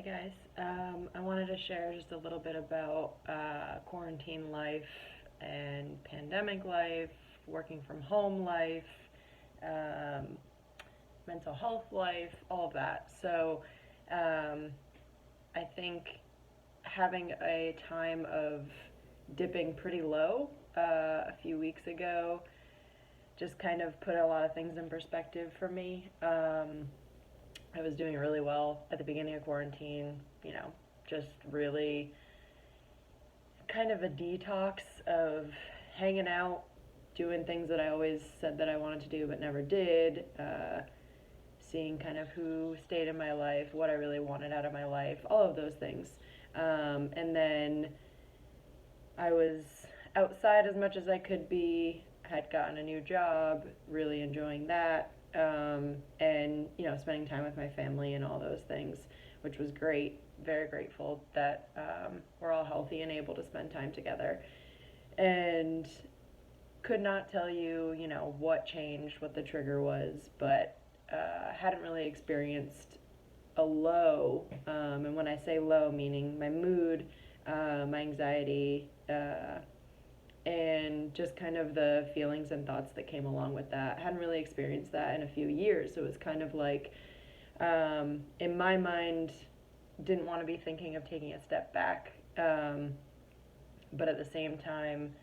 Hey guys, I wanted to share just a little bit about quarantine life and pandemic life, working from home life, um, mental health life, all of that. Um, I think having a time of dipping pretty low a few weeks ago just kind of put a lot of things in perspective for me. I was doing really well at the beginning of quarantine, just really kind of a detox of hanging out, doing things that I always said that I wanted to do but never did, seeing kind of who stayed in my life, what I really wanted out of my life, all of those things. And then I was outside as much as I could be, had gotten a new job, really enjoying that, and spending time with my family and all those things, which was great. Very grateful that we're all healthy and able to spend time together. And could not tell you, what changed, what the trigger was, but hadn't really experienced a low. And when I say low, meaning my mood, my anxiety, and just kind of the feelings and thoughts that came along with that. I hadn't really experienced that in a few years, so it was kind of like, in my mind, didn't want to be thinking of taking a step back, but at the same time,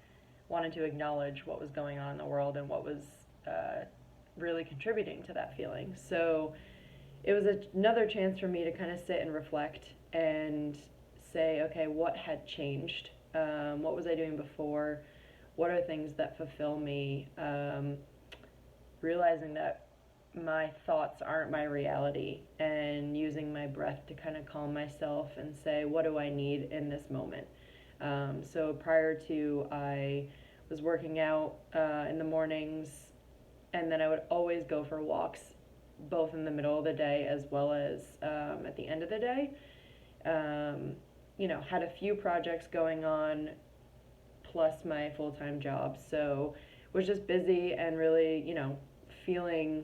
wanted to acknowledge what was going on in the world and what was really contributing to that feeling. So it was another chance for me to kind of sit and reflect and say, okay, what had changed? What was I doing before? What are things that fulfill me? Realizing that my thoughts aren't my reality and using my breath to kind of calm myself and say, what do I need in this moment? So prior to, I was working out in the mornings, and then I would always go for walks, both in the middle of the day as well as at the end of the day. Had a few projects going on plus my full time job. So was just busy and really, feeling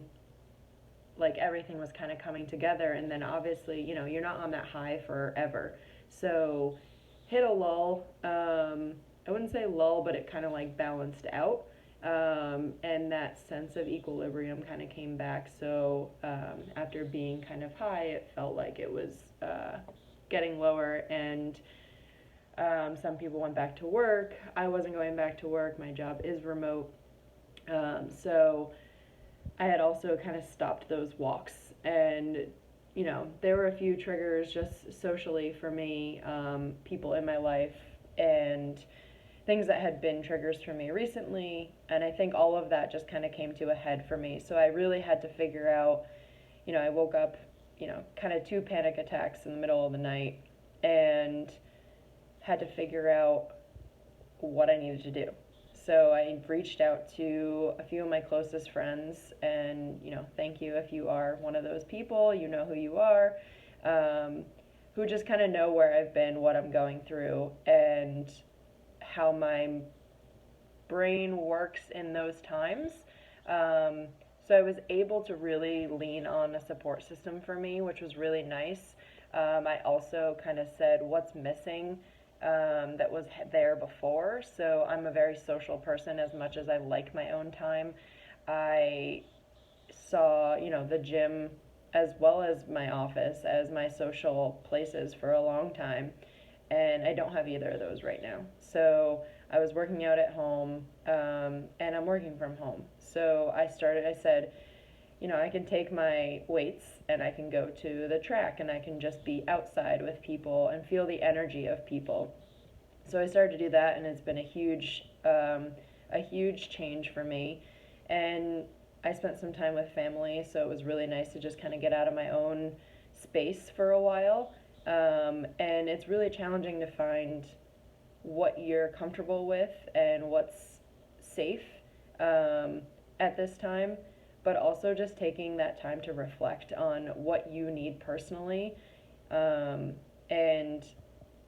like everything was kind of coming together. And then obviously, you're not on that high forever. So hit a lull. I wouldn't say lull, but it kind of like balanced out. And that sense of equilibrium kind of came back. So after being kind of high, it felt like it was getting lower. And some people went back to work. I wasn't going back to work. My job is remote. So I had also kind of stopped those walks. And, there were a few triggers just socially for me, people in my life, and things that had been triggers for me recently. And I think all of that just kind of came to a head for me. So I really had to figure out, I woke up, kind of two panic attacks in the middle of the night and had to figure out what I needed to do. So I reached out to a few of my closest friends, and thank you if you are one of those people, you know who you are, who just kind of know where I've been, what I'm going through, and how my brain works in those times. So I was able to really lean on a support system for me, which was really nice. I also kind of said what's missing, that was there before. So I'm a very social person as much as I like my own time. I saw, the gym as well as my office as my social places for a long time. And I don't have either of those right now. So I was working out at home, and I'm working from home. So I said, I can take my weights and I can go to the track and I can just be outside with people and feel the energy of people. So I started to do that, and it's been a huge change for me. And I spent some time with family, so it was really nice to just kind of get out of my own space for a while. And it's really challenging to find what you're comfortable with and what's safe, at this time, but also just taking that time to reflect on what you need personally, and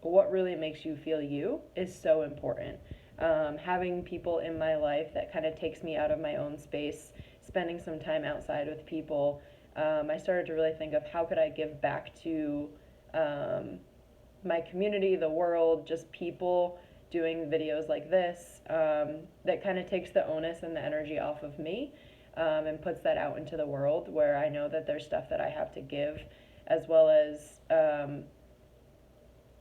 what really makes you feel you is so important. Having people in my life that kind of takes me out of my own space, spending some time outside with people, I started to really think of how could I give back to um, my community, the world, just people doing videos like this, that kind of takes the onus and the energy off of me, and puts that out into the world where I know that there's stuff that I have to give, as well as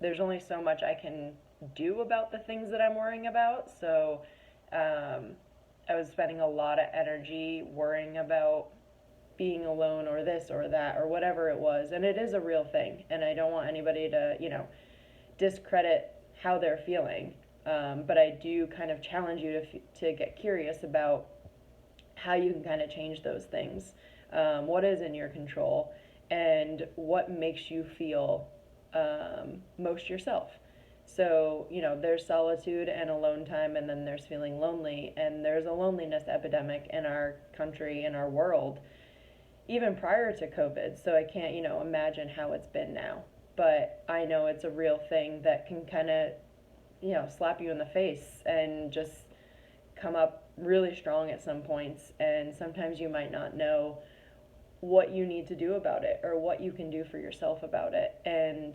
there's only so much I can do about the things that I'm worrying about. So I was spending a lot of energy worrying about being alone or this or that or whatever it was. And it is a real thing. And I don't want anybody to, discredit how they're feeling. But I do kind of challenge you to get curious about how you can kind of change those things. What is in your control and what makes you feel most yourself. So, there's solitude and alone time, and then there's feeling lonely, and there's a loneliness epidemic in our country, in our world, even prior to COVID. So I can't, imagine how it's been now. But I know it's a real thing that can kind of, slap you in the face and just come up really strong at some points. And sometimes you might not know what you need to do about it or what you can do for yourself about it. And,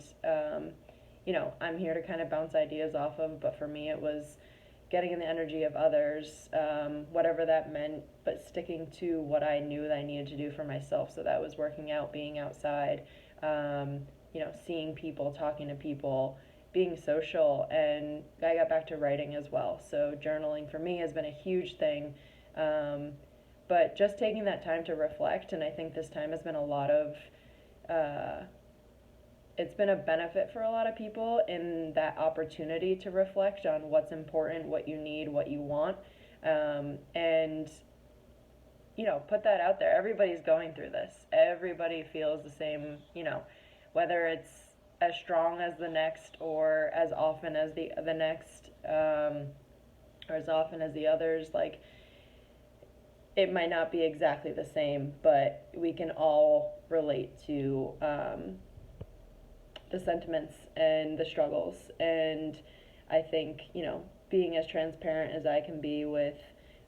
I'm here to kind of bounce ideas off of, but for me it was getting in the energy of others, whatever that meant, but sticking to what I knew that I needed to do for myself. So that was working out, being outside, seeing people, talking to people, being social, and I got back to writing as well. So journaling for me has been a huge thing. But just taking that time to reflect, and I think this time has been a lot of, it's been a benefit for a lot of people in that opportunity to reflect on what's important, what you need, what you want, and put that out there. Everybody's going through this. Everybody feels the same, whether it's as strong as the next or as often as the next, or as often as the others. Like, it might not be exactly the same, but we can all relate to the sentiments and the struggles. And I think, being as transparent as I can be with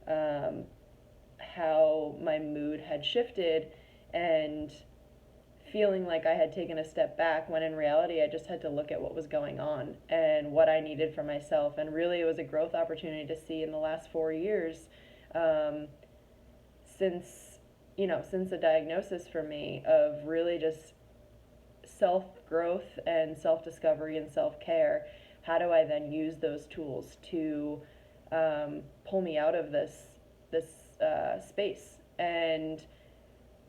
how my mood had shifted and feeling like I had taken a step back, when in reality I just had to look at what was going on and what I needed for myself. And really it was a growth opportunity to see in the last 4 years, since the diagnosis for me, of really just self-growth and self-discovery and self-care. How do I then use those tools to pull me out of this space and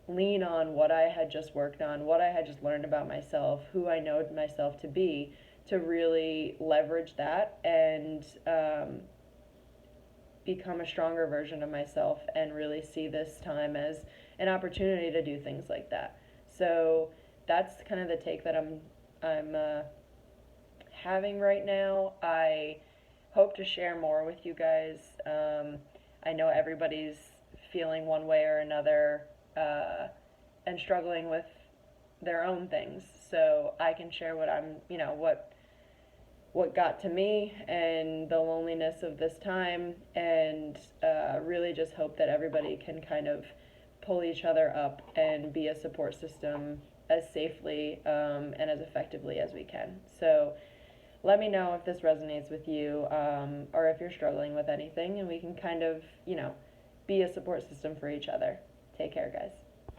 lean on what I had just worked on, what I had just learned about myself, who I know myself to be, to really leverage that and become a stronger version of myself, and really see this time as an opportunity to do things like that. So that's kind of the take that I'm having right now. I hope to share more with you guys. I know everybody's feeling one way or another, and struggling with their own things. So I can share what I'm, what got to me and the loneliness of this time, and really just hope that everybody can kind of pull each other up and be a support system as safely and as effectively as we can. So let me know if this resonates with you, or if you're struggling with anything, and we can kind of, be a support system for each other. Take care, guys.